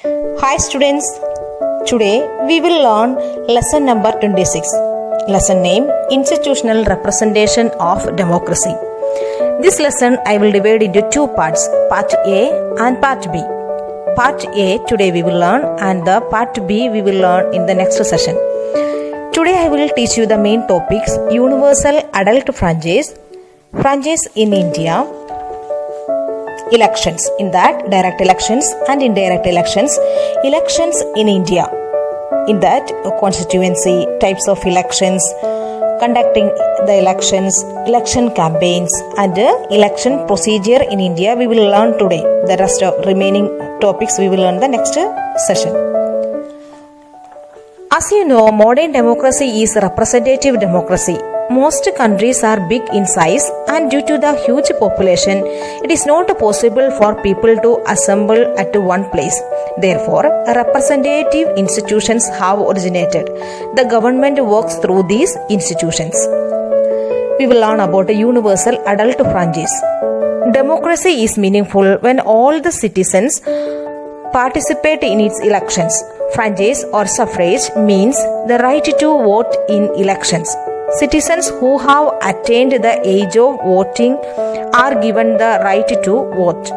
Hi students, today we will learn lesson number 26. Lesson name Institutional Representation of Democracy. This lesson I will divide into two parts, part A and part B. Part A today we will learn and the part B we will learn in the next session. Today I will teach you the main topics: Universal Adult Franchise, Franchise in India, elections, in that direct elections and indirect elections, elections in India, in that constituency, types of elections, conducting the elections, election campaigns and election procedure in India we will learn today. The rest of remaining topics we will learn the next session. As you know, modern democracy is representative democracy. Most countries are big in size and due to the huge population, it is not possible for people to assemble at one place. Therefore, representative institutions have originated. The government works through these institutions. We will learn about a universal adult franchise. Democracy is meaningful when all the citizens participate in its elections. Franchise or suffrage means the right to vote in elections. Citizens who have attained the age of voting are given the right to vote.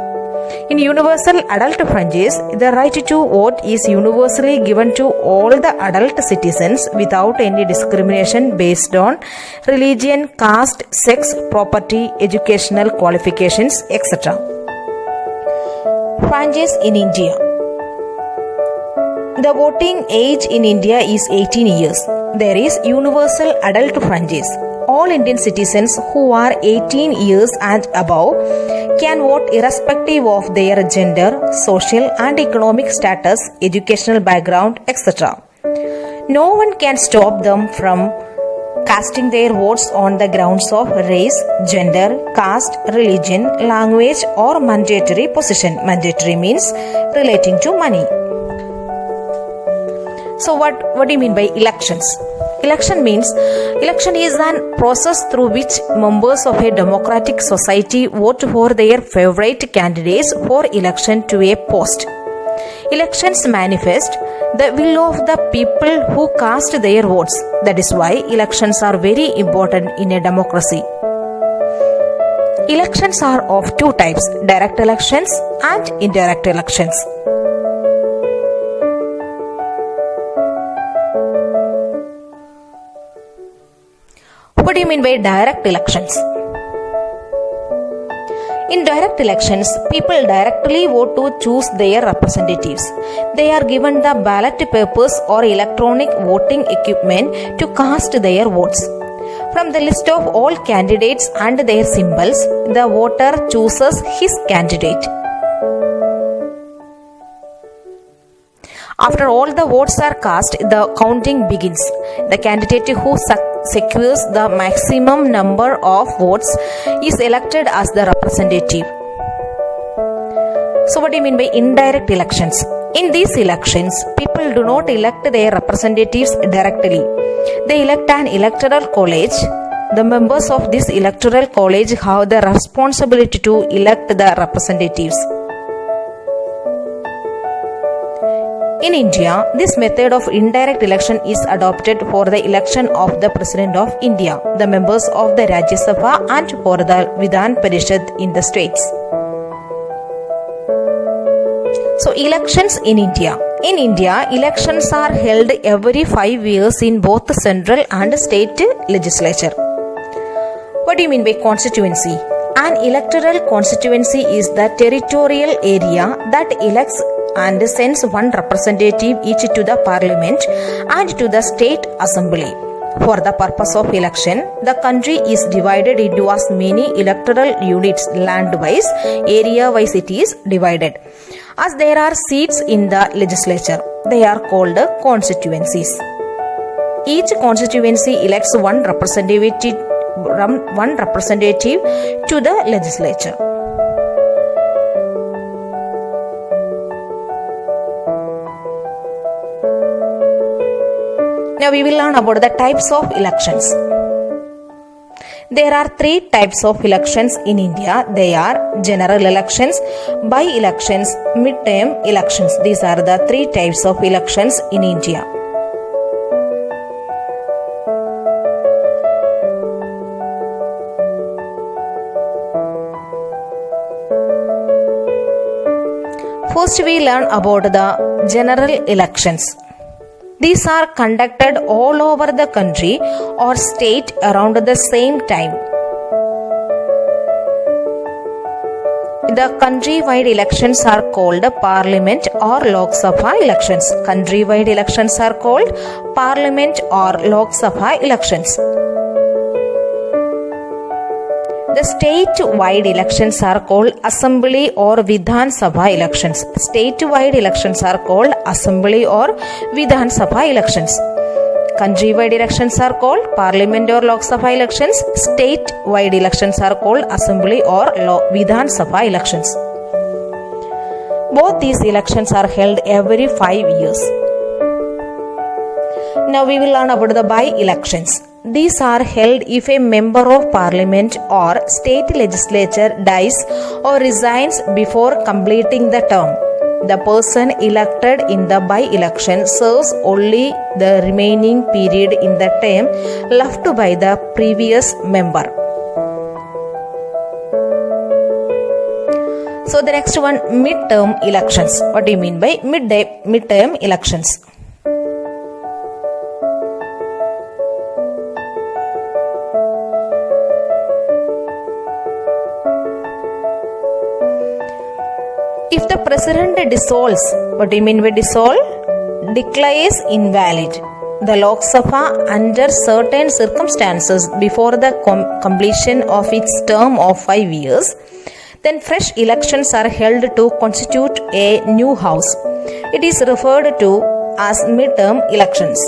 In universal adult franchise, the right to vote is universally given to all the adult citizens without any discrimination based on religion, caste, sex, property, educational qualifications, etc. Franchise in India. The voting age in India is 18 years. There is universal adult franchise. All Indian citizens who are 18 years and above can vote irrespective of their gender, social and economic status, educational background, etc. No one can stop them from casting their votes on the grounds of race, gender, caste, religion, language or mandatory position. Mandatory means relating to money. So what do you mean by elections? Election is a process through which members of a democratic society vote for their favorite candidates for election to a post. Elections manifest the will of the people who cast their votes. That is why elections are very important in a democracy. Elections are of two types: direct elections and indirect elections. What do you mean by direct elections? In direct elections, people directly vote to choose their representatives. They are given the ballot papers or electronic voting equipment to cast their votes. From the list of all candidates and their symbols, the voter chooses his candidate. After all the votes are cast, the counting begins. The candidate who secures the maximum number of votes is elected as the representative. So what do you mean by indirect elections? In these elections, people do not elect their representatives directly. They elect an electoral college. The members of this electoral college have the responsibility to elect the representatives. In India, this method of indirect election is adopted for the election of the President of India, the members of the Rajya Sabha and for the Vidhan Parishad in the states. So, elections in India. In India, elections are held every 5 years in both the central and state legislature. What do you mean by constituency? An electoral constituency is the territorial area that elects and sends one representative each to the parliament and to the state assembly. For the purpose of election, the country is divided into as many electoral units, land-wise, area-wise it is divided. As there are seats in the legislature, they are called constituencies. Each constituency elects one representative to the legislature. Now we will learn about the types of elections. There are three types of elections in India. They are general elections, by-elections, mid-term elections. These are the three types of elections in India. First, we learn about the general elections. These are conducted all over the country or state around the same time. The country-wide elections are called Parliament or Lok Sabha elections. Country-wide elections are called Parliament or Lok Sabha elections. The state-wide elections are called Assembly or Vidhan Sabha elections. State-wide elections are called Assembly or Vidhan Sabha elections. Country-wide elections are called Parliament or Lok Sabha elections. State-wide elections are called Assembly or Vidhan Sabha elections. Both these elections are held every 5 years. Now we will learn about the by-elections. These are held if a member of parliament or state legislature dies or resigns before completing the term. The person elected in the by-election serves only the remaining period in the term left by the previous member. So the next one, mid-term elections. What do you mean by mid-term elections? If the president dissolves, what do you mean by dissolve? Declares invalid the Lok Sabha under certain circumstances before the completion of its term of 5 years, then fresh elections are held to constitute a new house. It is referred to as mid-term elections.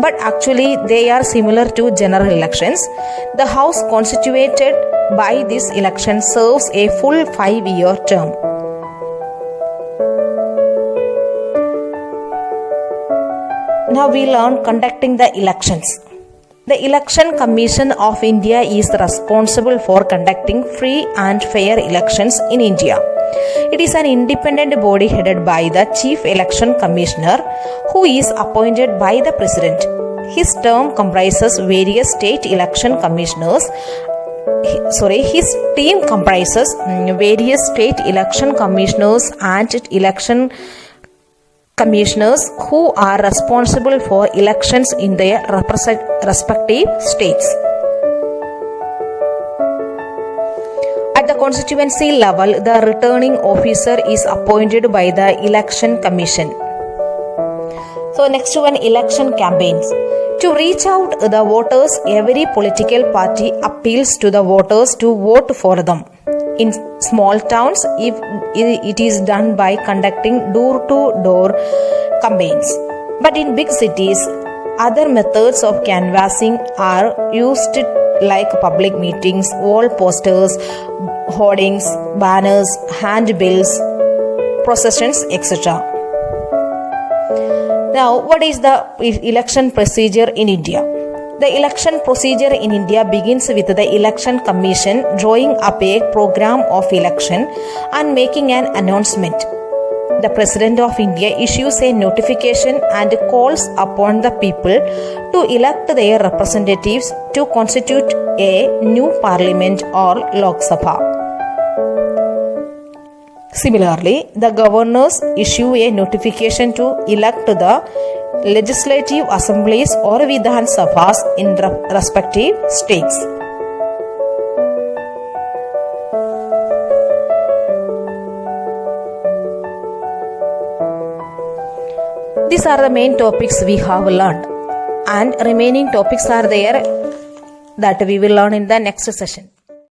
But actually they are similar to general elections. The house constituted by this election serves a full 5-year term. Now we learn conducting the elections. The Election Commission of India is responsible for conducting free and fair elections in India. It is an independent body headed by the Chief Election Commissioner, who is appointed by the President. His term comprises various state election commissioners. His team comprises various state election commissioners and election commissioners who are responsible for elections in their respective states. At the constituency level, the returning officer is appointed by the Election Commission. So next one, election campaigns. To reach out the voters, every political party appeals to the voters to vote for them. In small towns, it is done by conducting door-to-door campaigns. But in big cities, other methods of canvassing are used like public meetings, wall posters, hoardings, banners, handbills, processions, etc. Now, what is the election procedure in India? The election procedure in India begins with the Election Commission drawing up a program of election and making an announcement. The President of India issues a notification and calls upon the people to elect their representatives to constitute a new parliament or Lok Sabha. Similarly, the governors issue a notification to elect the legislative assemblies or Vidhan Sabhas in respective states. These are the main topics we have learned, and remaining topics are there that we will learn in the next session.